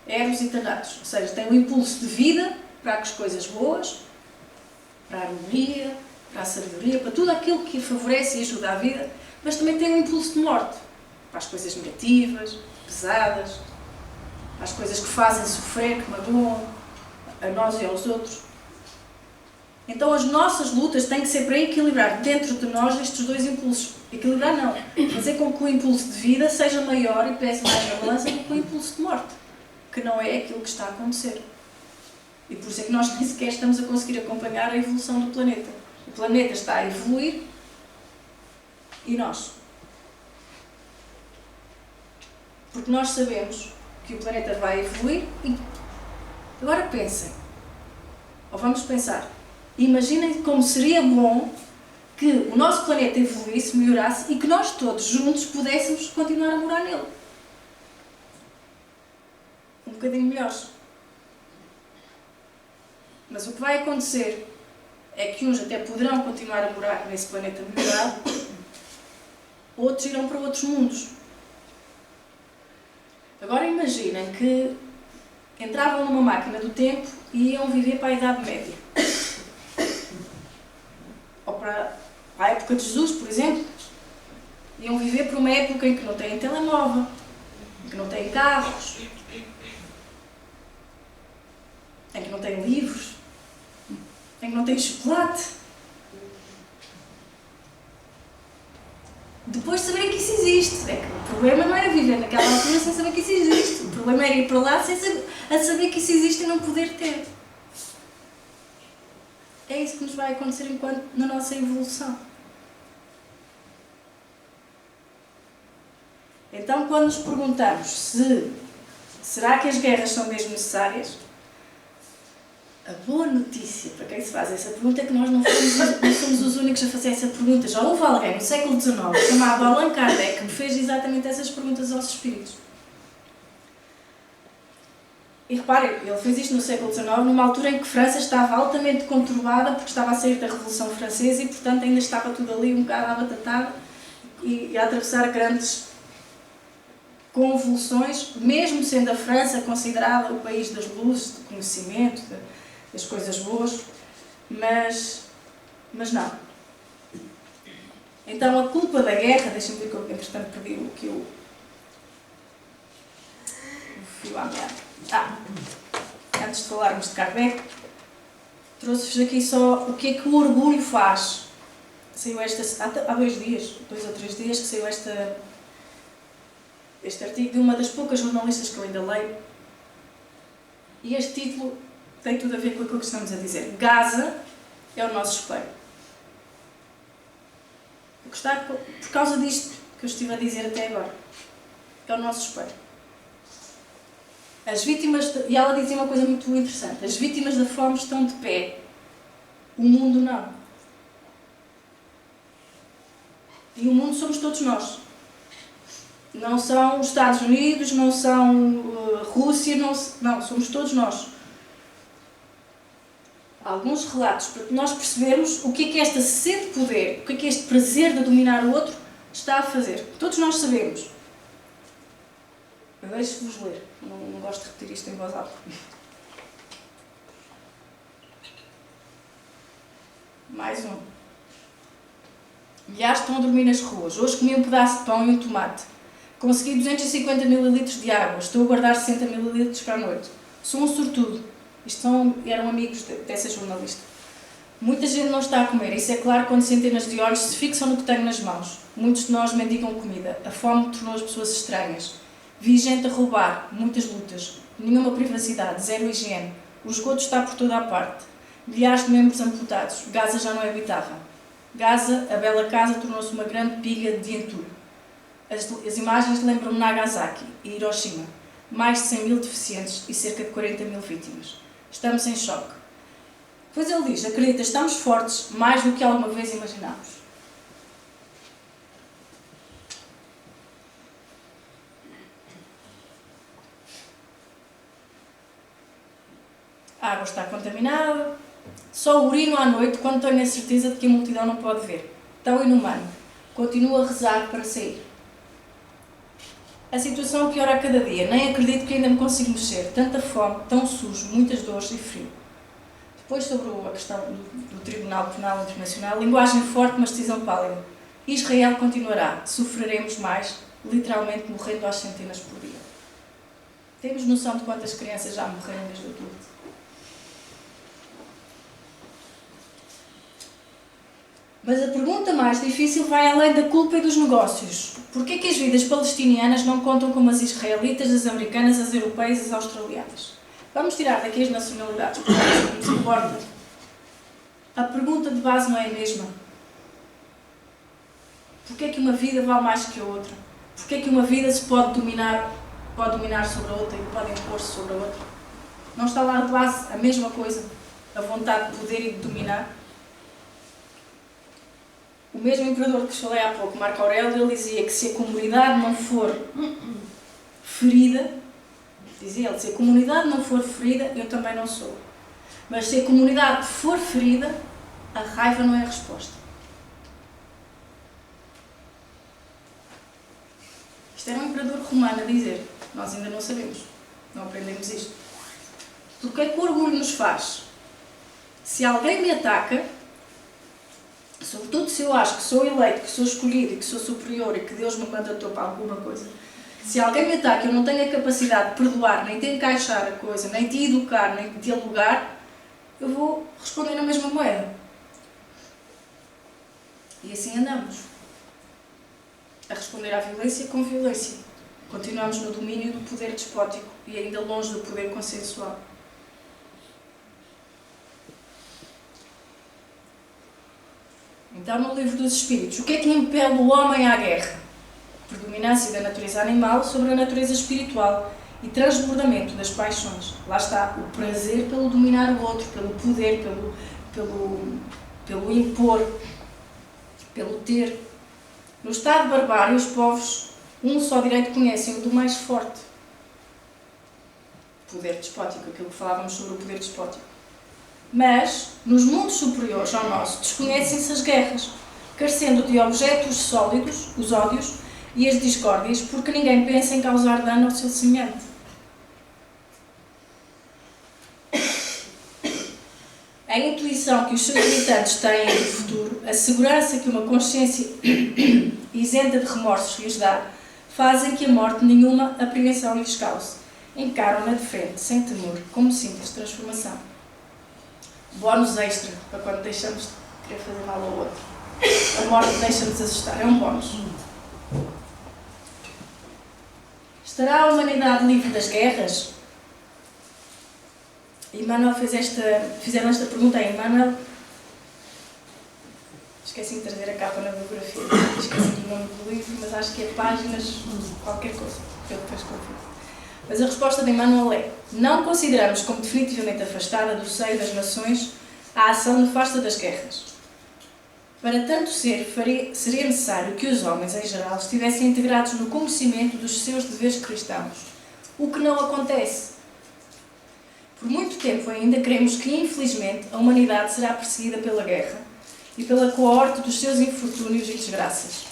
Eros e Thanatos. Ou seja, tem um impulso de vida para as coisas boas, para a harmonia, para a sabedoria, para tudo aquilo que favorece e ajuda a vida, mas também tem um impulso de morte, para as coisas negativas, pesadas, para as coisas que fazem sofrer, que magoam a nós e aos outros. Então as nossas lutas têm que ser para equilibrar dentro de nós estes dois impulsos. Equilibrar não, fazer com que o impulso de vida seja maior e pese mais na balança do que o impulso de morte, que não é aquilo que está a acontecer. E por isso é que nós nem sequer estamos a conseguir acompanhar a evolução do planeta. O planeta está a evoluir e nós. Porque nós sabemos que o planeta vai evoluir e agora pensem, ou vamos pensar, imaginem como seria bom que o nosso planeta evoluísse, melhorasse e que nós todos juntos pudéssemos continuar a morar nele. Um bocadinho melhores. Mas o que vai acontecer é que uns até poderão continuar a morar nesse planeta melhorado, outros irão para outros mundos. Agora imaginem que entravam numa máquina do tempo e iam viver para a Idade Média. Ou para a época de Jesus, por exemplo. Iam viver para uma época em que não têm telemóvel, em que não têm carros, em que não têm livros, em que não têm chocolate. Depois de saberem que isso existe. É que o problema não era viver naquela altura sem saber que isso existe. O problema era ir para lá sem saber que isso existe e não poder ter. É isso que nos vai acontecer na nossa evolução. Então, quando nos perguntamos será que as guerras são mesmo necessárias? A boa notícia para quem se faz essa pergunta é que nós não somos os únicos a fazer essa pergunta. Já houve alguém no século XIX chamado Allan Kardec que me fez exatamente essas perguntas aos espíritos. E reparem, ele fez isto no século XIX, numa altura em que França estava altamente conturbada porque estava a sair da Revolução Francesa e, portanto, ainda estava tudo ali um bocado abatatado e a atravessar grandes convulsões, mesmo sendo a França considerada o país das luzes, do conhecimento, das coisas boas, mas não. Então a culpa da guerra, deixem-me ver que eu entretanto perdi o fio à meada. Antes de falarmos de Kardec, trouxe-vos aqui só o que é que o orgulho faz. Saiu há 2 ou 3 dias, que saiu este artigo de uma das poucas jornalistas que eu ainda leio. E este título tem tudo a ver com aquilo que estamos a dizer. Gaza é o nosso espelho. Por causa disto que eu estive a dizer até agora. É o nosso espelho. E ela dizia uma coisa muito interessante. As vítimas da fome estão de pé. O mundo não. E o mundo somos todos nós. Não são os Estados Unidos, não são a Rússia, não, somos todos nós. Há alguns relatos para que nós percebermos o que é esta sede de poder, o que é este prazer de dominar o outro está a fazer. Todos nós sabemos. Eu deixo-vos ler, não gosto de repetir isto em voz alta. Mais um. Milhares estão a dormir nas ruas. Hoje comi um pedaço de pão e um tomate. Consegui 250 ml de água. Estou a guardar 60 ml para a noite. Sou um sortudo. Eram amigos dessa jornalista. Muita gente não está a comer. Isso é claro quando centenas de olhos se fixam no que tenho nas mãos. Muitos de nós mendigam comida. A fome tornou as pessoas estranhas. Vi gente a roubar. Muitas lutas. Nenhuma privacidade. Zero higiene. O esgoto está por toda a parte. Milhares de membros amputados. Gaza já não é habitável. Gaza, a bela casa, tornou-se uma grande pilha de entulho. As imagens lembram-me Nagasaki e Hiroshima. Mais de 100 mil deficientes e cerca de 40 mil vítimas. Estamos em choque. Depois ele diz, acredita, estamos fortes mais do que alguma vez imaginámos. A água está contaminada. Só urino à noite quando tenho a certeza de que a multidão não pode ver. Tão inumano. Continuo a rezar para sair. A situação piora a cada dia. Nem acredito que ainda me consigo mexer. Tanta fome, tão sujo, muitas dores e frio. Depois sobre a questão do Tribunal Penal Internacional, linguagem forte, mas decisão pálida. Israel continuará. Sofreremos mais, literalmente morrendo às centenas por dia. Temos noção de quantas crianças já morreram desde outubro? Mas a pergunta mais difícil vai além da culpa e dos negócios. Porquê que as vidas palestinianas não contam como as israelitas, as americanas, as europeias e as australianas? Vamos tirar daqui as nacionalidades, porque é isso que nos importa. A pergunta de base não é a mesma. Porquê que uma vida vale mais que a outra? Porquê que uma vida se pode dominar sobre a outra e pode impor-se sobre a outra? Não está lá de base a mesma coisa? A vontade de poder e de dominar? O mesmo imperador que falei há pouco, Marco Aurélio, ele dizia que se a comunidade não for ferida, dizia ele, se a comunidade não for ferida, eu também não sou. Mas se a comunidade for ferida, a raiva não é a resposta. Isto era um imperador romano a dizer. Nós ainda não sabemos. Não aprendemos isto. Porque é que o orgulho nos faz? Se alguém me ataca, sobretudo se eu acho que sou eleito, que sou escolhido e que sou superior e que Deus me mandatou para alguma coisa, se alguém me ataca e eu não tenho a capacidade de perdoar, nem de encaixar a coisa, nem de educar, nem de dialogar, eu vou responder na mesma moeda. E assim andamos. A responder à violência com violência. Continuamos no domínio do poder despótico e ainda longe do poder consensual. Então, no Livro dos Espíritos, o que é que impele o homem à guerra? A predominância da natureza animal sobre a natureza espiritual e transbordamento das paixões. Lá está, o prazer pelo dominar o outro, pelo poder, pelo impor, pelo ter. No estado de barbárie, os povos, um só direito conhecem, o do mais forte. Poder despótico, aquilo que falávamos sobre o poder despótico. Mas, nos mundos superiores ao nosso, desconhecem-se as guerras, carecendo de objetos sólidos, os ódios e as discórdias, porque ninguém pensa em causar dano ao seu semelhante. A intuição que os seus habitantes têm do futuro, a segurança que uma consciência isenta de remorsos lhes dá, fazem que a morte nenhuma apreensão lhes cause. Encaram-na de frente, sem temor, como simples transformação. Bónus extra, para quando deixamos de querer fazer mal ao outro. A morte deixa-nos assustar, é um bónus. Estará a humanidade livre das guerras? Emmanuel fizeram esta pergunta a Emmanuel. Esqueci de trazer a capa na biografia, esqueci do nome do livro, mas acho que é páginas, qualquer coisa, eu depois confio. Mas a resposta de Emmanuel é: não consideramos como definitivamente afastada do seio das nações a ação nefasta das guerras. Para tanto ser, seria necessário que os homens, em geral, estivessem integrados no conhecimento dos seus deveres cristãos, o que não acontece. Por muito tempo ainda cremos que, infelizmente, a humanidade será perseguida pela guerra e pela coorte dos seus infortúnios e desgraças.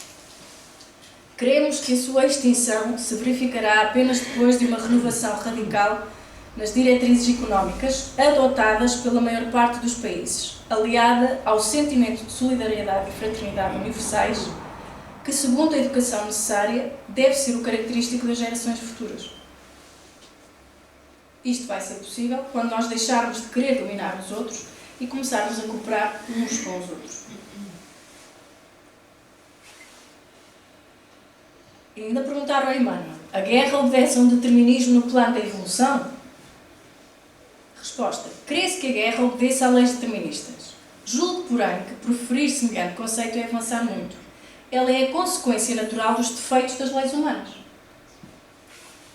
Cremos que a sua extinção se verificará apenas depois de uma renovação radical nas diretrizes económicas adotadas pela maior parte dos países, aliada ao sentimento de solidariedade e fraternidade universais, que, segundo a educação necessária, deve ser o característico das gerações futuras. Isto vai ser possível quando nós deixarmos de querer dominar os outros e começarmos a cooperar uns com os outros. E ainda perguntaram a Emmanuel: a guerra obedece a um determinismo no plano da evolução? Resposta: crê-se que a guerra obedeça a leis deterministas. Julgo, porém, que proferir semelhante conceito é avançar muito. Ela é a consequência natural dos defeitos das leis humanas.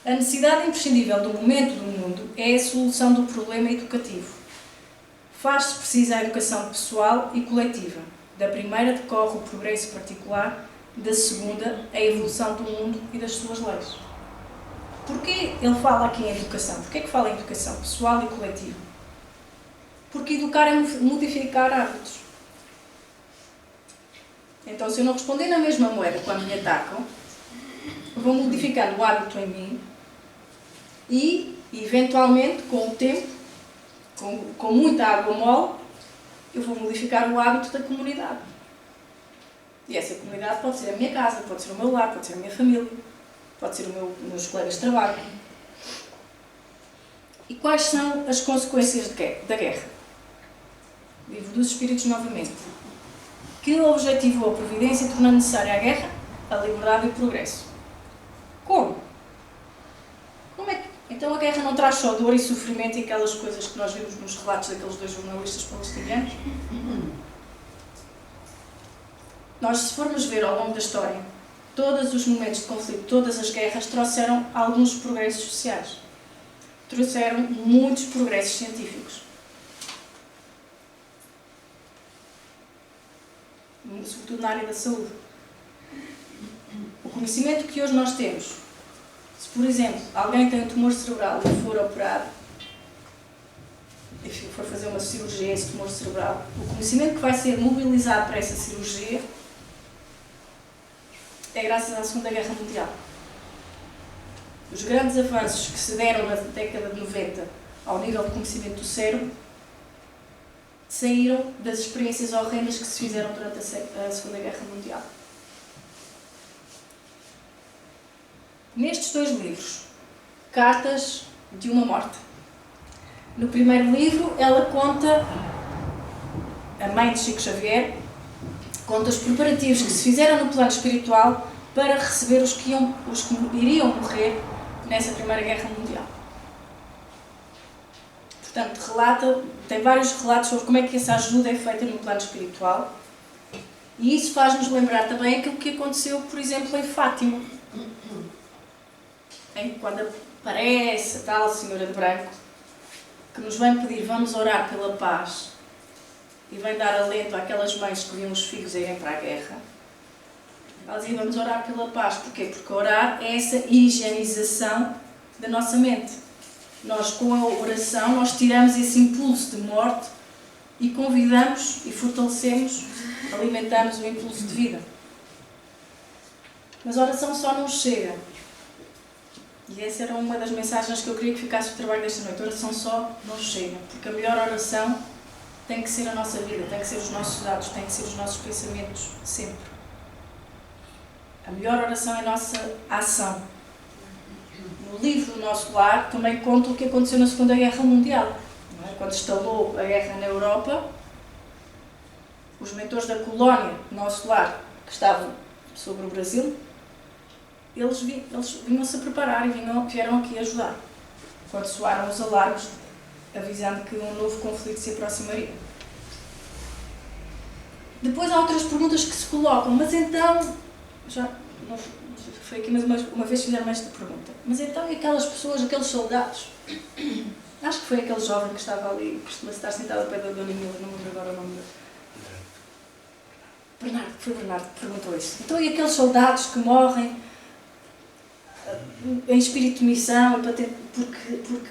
A necessidade imprescindível do momento do mundo é a solução do problema educativo. Faz-se precisa a educação pessoal e coletiva. Da primeira decorre o progresso particular, da segunda, a evolução do mundo e das suas leis. Porquê ele fala aqui em educação? Porquê que fala em educação pessoal e coletiva? Porque educar é modificar hábitos. Então, se eu não responder na mesma moeda quando me atacam, eu vou modificando o hábito em mim e, eventualmente, com o tempo, com muita água mole, eu vou modificar o hábito da comunidade. E essa comunidade pode ser a minha casa, pode ser o meu lar, pode ser a minha família, pode ser meus colegas de trabalho. E quais são as consequências da guerra? Livro dos Espíritos novamente. Que objetivou a providência tornando necessária a guerra? A liberdade e o progresso. Como? Como é que... Então a guerra não traz só dor e sofrimento e aquelas coisas que nós vimos nos relatos daqueles dois jornalistas palestinianos? Nós, se formos ver ao longo da história, todos os momentos de conflito, todas as guerras trouxeram alguns progressos sociais. Trouxeram muitos progressos científicos. sobretudo na área da saúde. O conhecimento que hoje nós temos, se por exemplo alguém tem um tumor cerebral e for operado, e for fazer uma cirurgia a esse tumor cerebral, o conhecimento que vai ser mobilizado para essa cirurgia é graças à Segunda Guerra Mundial. Os grandes avanços que se deram na década de 90 ao nível de conhecimento do cérebro saíram das experiências horrendas que se fizeram durante a Segunda Guerra Mundial. Nestes 2 livros, Cartas de uma Morta. No primeiro livro, ela conta, a mãe de Chico Xavier, conta os preparativos que se fizeram no plano espiritual para receber os que iriam morrer nessa Primeira Guerra Mundial. Portanto, tem vários relatos sobre como é que essa ajuda é feita no plano espiritual, e isso faz-nos lembrar também aquilo que aconteceu, por exemplo, em Fátima, quando aparece a tal Senhora de Branco, que nos vem pedir, vamos orar pela paz, e vem dar alento àquelas mães que viam os filhos irem para a guerra. Ela dizia, vamos orar pela paz. Porquê? Porque orar é essa higienização da nossa mente. Nós, com a oração, nós tiramos esse impulso de morte e convidamos e fortalecemos, alimentamos o impulso de vida. Mas a oração só não chega. E essa era uma das mensagens que eu queria que ficasse o trabalho desta noite. A oração só não chega. Porque a melhor oração tem que ser a nossa vida, tem que ser os nossos atos, tem que ser os nossos pensamentos, sempre. A melhor oração é a nossa ação. No livro do Nosso Lar também conta o que aconteceu na Segunda Guerra Mundial. Não é? Quando instalou a guerra na Europa, os mentores da colónia Nosso Lar, que estavam sobre o Brasil, eles vinham-se a preparar e vieram aqui ajudar. Quando soaram os alarmes, avisando que um novo conflito se aproximaria. Depois há outras perguntas que se colocam, mas então, já não foi aqui, mas uma vez fizeram esta pergunta, mas então e aquelas pessoas, aqueles soldados? Acho que foi aquele jovem que estava ali, que costuma estar sentado ao pé da Dona Emília, não me lembro agora o nome dele. Bernardo que perguntou isso. Então e aqueles soldados que morrem em espírito de missão, porque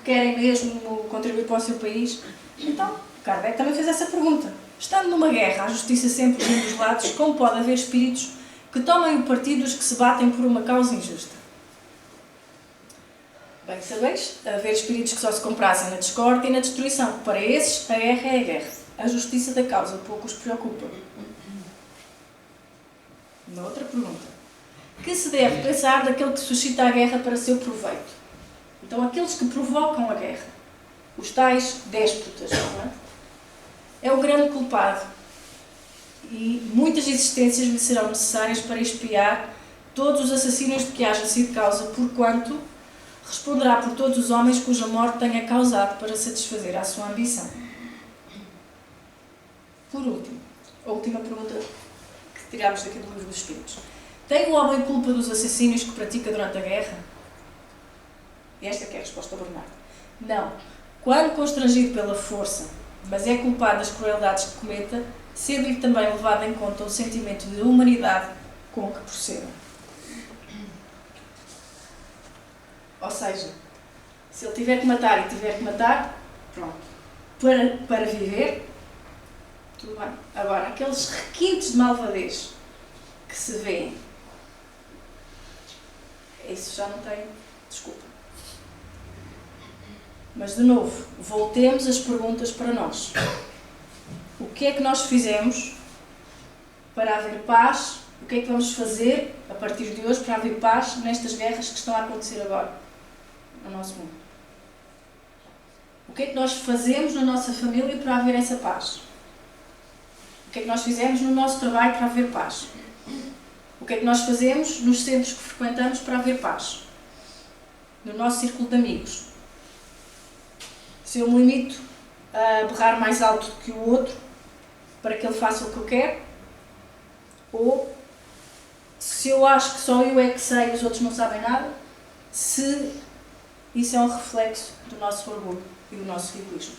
querem mesmo contribuir para o seu país? Então, Kardec também fez essa pergunta. Estando numa guerra, a justiça sempre de um dos lados, como pode haver espíritos que tomem o partido dos que se batem por uma causa injusta? Bem sabeis, haver espíritos que só se comprazem na discórdia e na destruição. Para esses, a guerra é a guerra. A justiça da causa pouco os preocupa. Uma outra pergunta. Que se deve pensar daquele que suscita a guerra para seu proveito? Então, aqueles que provocam a guerra, os tais déspotas, não é? É o grande culpado. E muitas existências lhe serão necessárias para expiar todos os assassinos de que haja sido causa, porquanto responderá por todos os homens cuja morte tenha causado para satisfazer a sua ambição. Por último, a última pergunta que tiramos daqui do Livro dos Espíritos. Tem o homem culpa dos assassínios que pratica durante a guerra? Esta é que é a resposta a Bernardo. Não. Quando constrangido pela força, mas é culpado das crueldades que cometa, sendo-lhe também levado em conta o sentimento de humanidade com que proceda. Ou seja, se ele tiver que matar e tiver que matar, pronto. Para viver, tudo bem. Agora, aqueles requintes de malvadez que se vêem, isso já não tem desculpa. Mas, de novo, voltemos as perguntas para nós. O que é que nós fizemos para haver paz? O que é que vamos fazer, a partir de hoje, para haver paz nestas guerras que estão a acontecer agora no nosso mundo? O que é que nós fazemos na nossa família para haver essa paz? O que é que nós fizemos no nosso trabalho para haver paz? O que é que nós fazemos nos centros que frequentamos para haver paz? No nosso círculo de amigos? Se eu me limito a berrar mais alto do que o outro para que ele faça o que eu quero, ou se eu acho que só eu é que sei e os outros não sabem nada, se isso é um reflexo do nosso orgulho e do nosso egoísmo.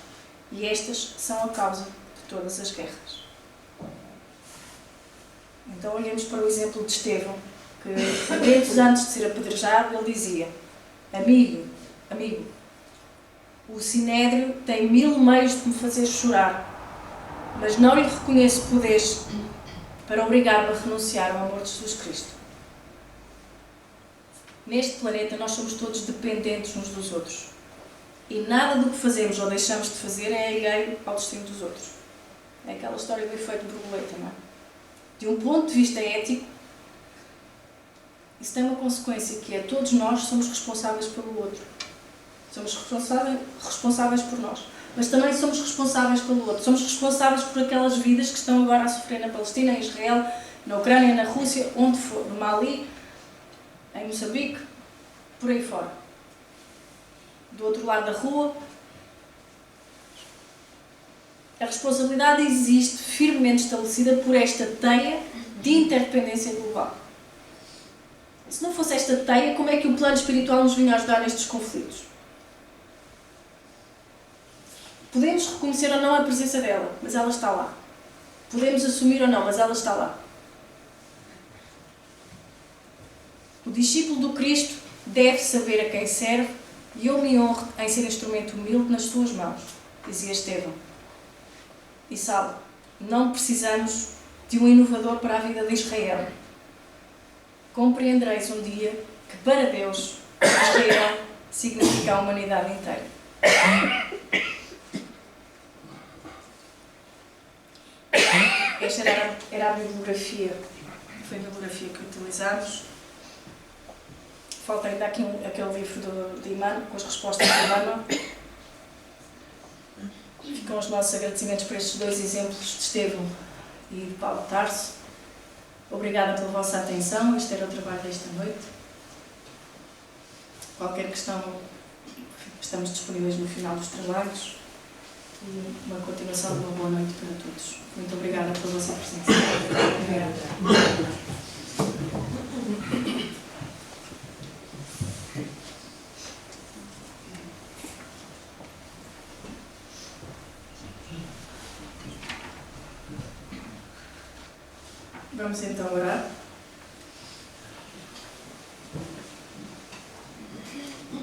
E estas são a causa de todas as guerras. Então olhemos para o exemplo de Estevão, que momentos antes de ser apedrejado, ele dizia: amigo, o Sinédrio tem 1000 meios de me fazer chorar, mas não lhe reconheço poderes para obrigar-me a renunciar ao amor de Jesus Cristo. Neste planeta nós somos todos dependentes uns dos outros. E nada do que fazemos ou deixamos de fazer é alheio ao destino dos outros. É aquela história do efeito borboleta, não é? De um ponto de vista ético, isso tem uma consequência, que é todos nós somos responsáveis pelo outro. Somos responsáveis por nós. Mas também somos responsáveis pelo outro. Somos responsáveis por aquelas vidas que estão agora a sofrer na Palestina, em Israel, na Ucrânia, na Rússia, onde for, no Mali, em Moçambique, por aí fora. Do outro lado da rua. A responsabilidade existe firmemente estabelecida por esta teia de interdependência global. Se não fosse esta teia, como é que o plano espiritual nos vinha ajudar nestes conflitos? Podemos reconhecer ou não a presença dela, mas ela está lá. Podemos assumir ou não, mas ela está lá. O discípulo do Cristo deve saber a quem serve e eu me honro em ser instrumento humilde nas suas mãos, dizia Estevão. E sabe, não precisamos de um inovador para a vida de Israel. Compreendereis um dia que para Deus Israel significa a humanidade inteira. Esta era a bibliografia, foi a bibliografia que utilizámos. Falta ainda aqui aquele livro de Emmanuel, com as respostas de Emmanuel. Ficam os nossos agradecimentos por estes 2 exemplos de Estevão e de Paulo de Tarso. Obrigada pela vossa atenção. Este era o trabalho desta noite. Qualquer questão, estamos disponíveis no final dos trabalhos. E uma continuação de uma boa noite para todos. Muito obrigada pela vossa presença. Obrigada. Vamos então orar.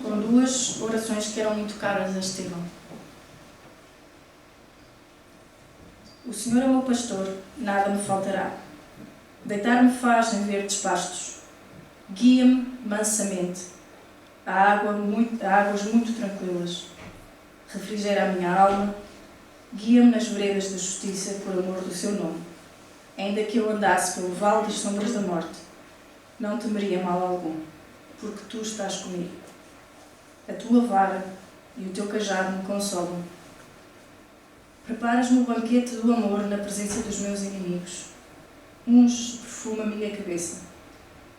Com 2 orações que eram muito caras a Estevão. O Senhor é o meu pastor, nada me faltará. Deitar-me faz em verdes pastos. Guia-me mansamente a águas muito tranquilas. Refrigera a minha alma. Guia-me nas veredas da justiça por amor do seu nome. Ainda que eu andasse pelo vale das sombras da morte, não temeria mal algum, porque tu estás comigo. A tua vara e o teu cajado me consolam. Preparas-me o banquete do amor na presença dos meus inimigos. Unges de perfume a minha cabeça.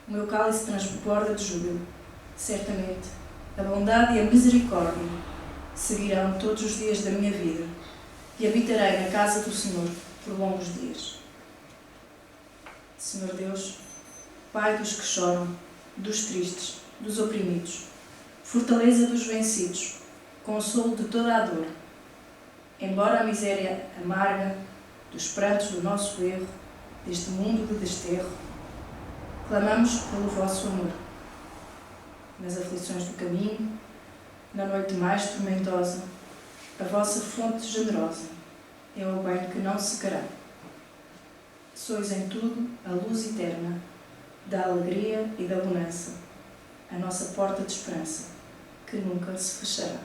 O meu cálice transborda de júbilo. Certamente, a bondade e a misericórdia seguirão todos os dias da minha vida e habitarei na casa do Senhor por longos dias. Senhor Deus, Pai dos que choram, dos tristes, dos oprimidos, fortaleza dos vencidos, consolo de toda a dor. Embora a miséria amarga dos prantos do nosso erro, deste mundo de desterro, clamamos pelo vosso amor. Nas aflições do caminho, na noite mais tormentosa, a vossa fonte generosa é o bem que não secará. Sois em tudo a luz eterna, da alegria e da bonança, a nossa porta de esperança, que nunca se fechará.